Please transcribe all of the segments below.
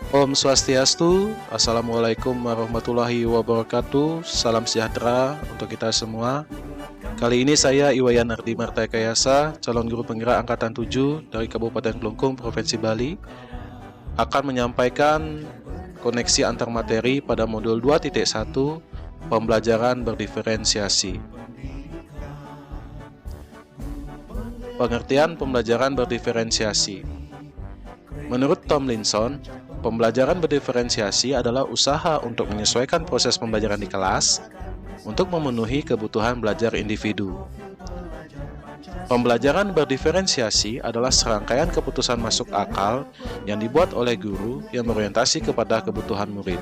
Om Swastiastu, Assalamualaikum warahmatullahi wabarakatuh. Salam sejahtera untuk kita semua. Kali ini saya Iwayan Ardi Martakayasa, calon guru penggerak Angkatan 7 dari Kabupaten Klungkung, Provinsi Bali, akan menyampaikan koneksi antar materi pada modul 2.1 pembelajaran berdiferensiasi. Pengertian pembelajaran berdiferensiasi. Menurut Tomlinson, pembelajaran berdiferensiasi adalah usaha untuk menyesuaikan proses pembelajaran di kelas untuk memenuhi kebutuhan belajar individu. Pembelajaran berdiferensiasi adalah serangkaian keputusan masuk akal yang dibuat oleh guru yang berorientasi kepada kebutuhan murid.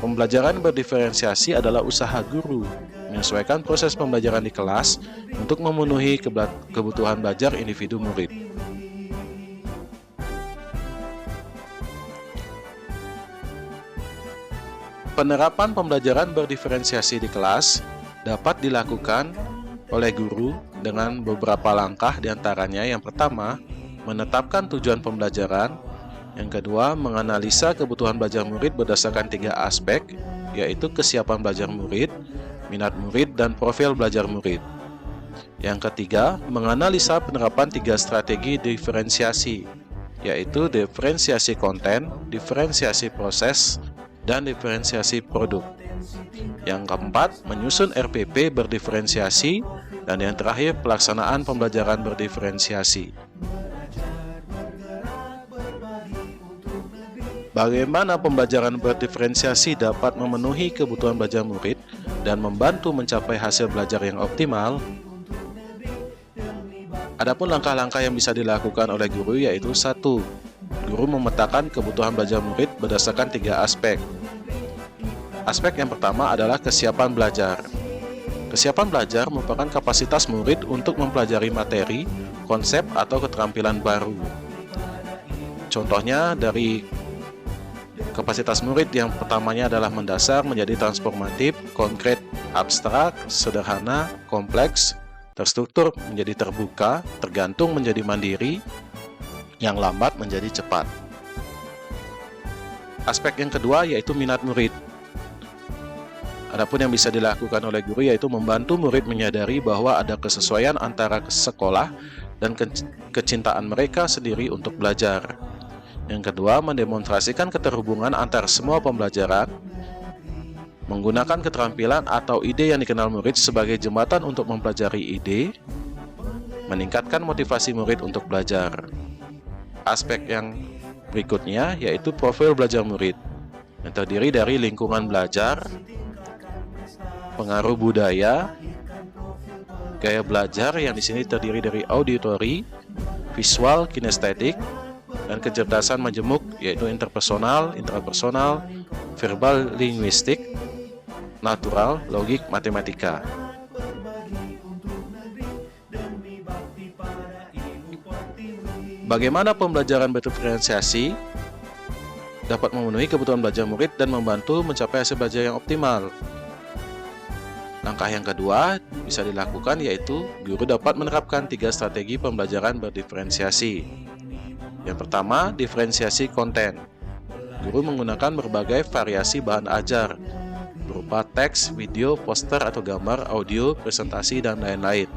Pembelajaran berdiferensiasi adalah usaha guru menyesuaikan proses pembelajaran di kelas untuk memenuhi kebutuhan belajar individu murid. Penerapan pembelajaran berdiferensiasi di kelas dapat dilakukan oleh guru dengan beberapa langkah, diantaranya yang pertama, menetapkan tujuan pembelajaran, yang kedua, menganalisa kebutuhan belajar murid berdasarkan 3 aspek, yaitu kesiapan belajar murid, minat murid, dan profil belajar murid. Yang ketiga, menganalisa penerapan 3 strategi diferensiasi, yaitu diferensiasi konten, diferensiasi proses, dan diferensiasi produk. Yang keempat, menyusun RPP berdiferensiasi, dan yang terakhir, pelaksanaan pembelajaran berdiferensiasi. Bagaimana pembelajaran berdiferensiasi dapat memenuhi kebutuhan belajar murid dan membantu mencapai hasil belajar yang optimal? Adapun langkah-langkah yang bisa dilakukan oleh guru yaitu 1. Guru memetakan kebutuhan belajar murid berdasarkan 3 aspek. Aspek yang pertama adalah kesiapan belajar. Kesiapan belajar merupakan kapasitas murid untuk mempelajari materi, konsep, atau keterampilan baru. Contohnya dari kapasitas murid yang pertamanya adalah mendasar menjadi transformatif, konkret, abstrak, sederhana, kompleks, terstruktur menjadi terbuka, tergantung menjadi mandiri, yang lambat menjadi cepat. Aspek yang kedua yaitu minat murid. Adapun yang bisa dilakukan oleh guru yaitu membantu murid menyadari bahwa ada kesesuaian antara sekolah dan kecintaan mereka sendiri untuk belajar. Yang kedua, mendemonstrasikan keterhubungan antar semua pembelajaran, menggunakan keterampilan atau ide yang dikenal murid sebagai jembatan untuk mempelajari ide, meningkatkan motivasi murid untuk belajar. Aspek yang berikutnya yaitu profil belajar murid, yang terdiri dari lingkungan belajar, pengaruh budaya, gaya belajar yang di sini terdiri dari auditori, visual, kinestetik, dan kecerdasan majemuk yaitu interpersonal, intrapersonal, verbal, linguistik, natural, logik, matematika. Bagaimana pembelajaran berdiferensiasi dapat memenuhi kebutuhan belajar murid dan membantu mencapai hasil belajar yang optimal? Langkah yang kedua bisa dilakukan yaitu guru dapat menerapkan 3 strategi pembelajaran berdiferensiasi. Yang pertama, diferensiasi konten. Guru menggunakan berbagai variasi bahan ajar berupa teks, video, poster atau gambar, audio, presentasi, dan lain-lain.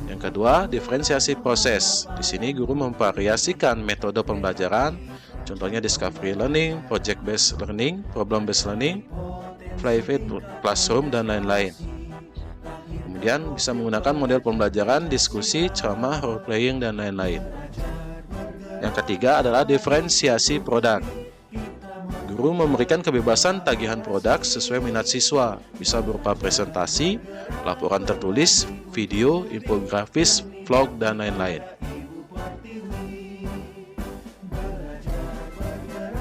Yang kedua, diferensiasi proses. Di sini guru memvariasikan metode pembelajaran, contohnya discovery learning, project based learning, problem based learning, private classroom, dan lain-lain. Kemudian bisa menggunakan model pembelajaran, diskusi, ceramah, role playing, dan lain-lain. Yang ketiga adalah diferensiasi produk. Guru memberikan kebebasan tagihan produk sesuai minat siswa, bisa berupa presentasi, laporan tertulis, video, infografis, vlog, dan lain-lain.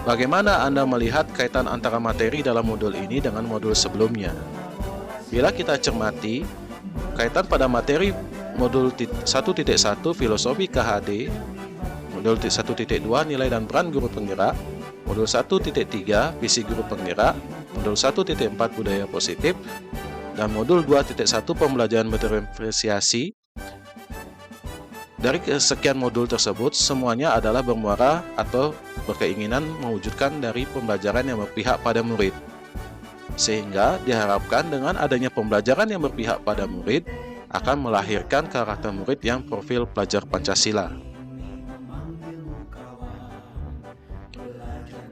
Bagaimana Anda melihat kaitan antara materi dalam modul ini dengan modul sebelumnya? Bila kita cermati, kaitan pada materi modul 1.1 filosofi KHD, modul 1.2 nilai dan peran guru penggerak, modul 1.3 visi guru penggerak, modul 1.4 budaya positif, dan modul 2.1 pembelajaran berdiferensiasi Dari kesekian modul tersebut, semuanya adalah bermuara atau berkeinginan mewujudkan dari pembelajaran yang berpihak pada murid. Sehingga diharapkan dengan adanya pembelajaran yang berpihak pada murid akan melahirkan karakter murid yang profil pelajar Pancasila.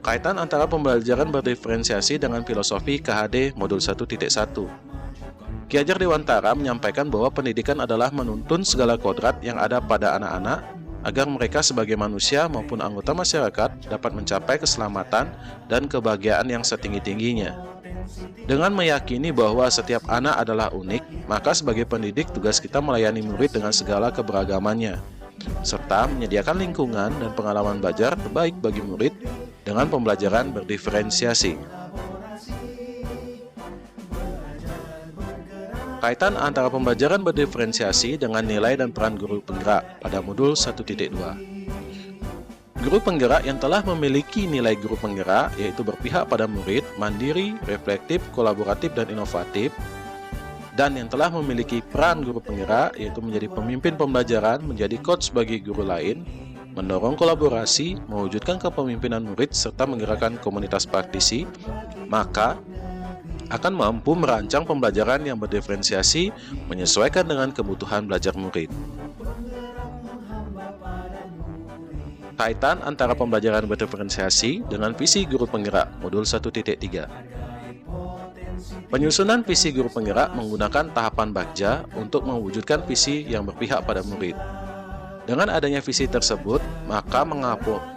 Kaitan antara pembelajaran berdiferensiasi dengan filosofi KHD Modul 1.1. Ki Hajar Dewantara menyampaikan bahwa pendidikan adalah menuntun segala kodrat yang ada pada anak-anak agar mereka sebagai manusia maupun anggota masyarakat dapat mencapai keselamatan dan kebahagiaan yang setinggi-tingginya. Dengan meyakini bahwa setiap anak adalah unik, maka sebagai pendidik tugas kita melayani murid dengan segala keberagamannya, serta menyediakan lingkungan dan pengalaman belajar terbaik bagi murid dengan pembelajaran berdiferensiasi. Kaitan antara pembelajaran berdiferensiasi dengan nilai dan peran guru penggerak pada modul 1.2. Guru penggerak yang telah memiliki nilai guru penggerak yaitu berpihak pada murid, mandiri, reflektif, kolaboratif, dan inovatif, dan yang telah memiliki peran guru penggerak yaitu menjadi pemimpin pembelajaran, menjadi coach bagi guru lain, mendorong kolaborasi, mewujudkan kepemimpinan murid, serta menggerakkan komunitas praktisi, maka akan mampu merancang pembelajaran yang berdiferensiasi menyesuaikan dengan kebutuhan belajar murid. Kaitan antara pembelajaran berdiferensiasi dengan visi guru penggerak modul 1.3. Penyusunan visi guru penggerak menggunakan tahapan Bagja untuk mewujudkan visi yang berpihak pada murid. Dengan adanya visi tersebut, maka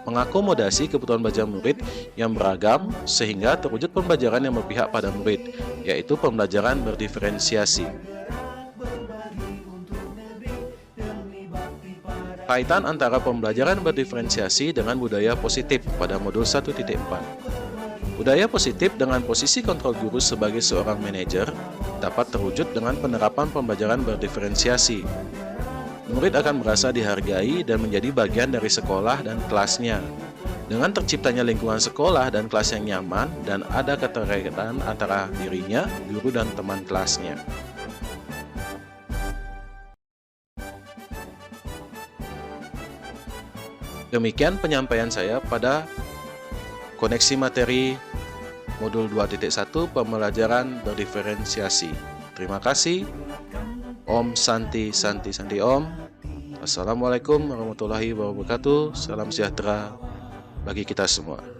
mengakomodasi kebutuhan belajar murid yang beragam sehingga terwujud pembelajaran yang berpihak pada murid, yaitu pembelajaran berdiferensiasi. Kaitan antara pembelajaran berdiferensiasi dengan budaya positif pada modul 1.4. Budaya positif dengan posisi kontrol guru sebagai seorang manajer dapat terwujud dengan penerapan pembelajaran berdiferensiasi. Murid akan merasa dihargai dan menjadi bagian dari sekolah dan kelasnya. Dengan terciptanya lingkungan sekolah dan kelas yang nyaman dan ada keterkaitan antara dirinya, guru, dan teman kelasnya. Demikian penyampaian saya pada koneksi materi modul 2.1 pembelajaran berdiferensiasi. Terima kasih. Om Santi Santi Santi Om. Assalamualaikum warahmatullahi wabarakatuh. Salam sejahtera bagi kita semua.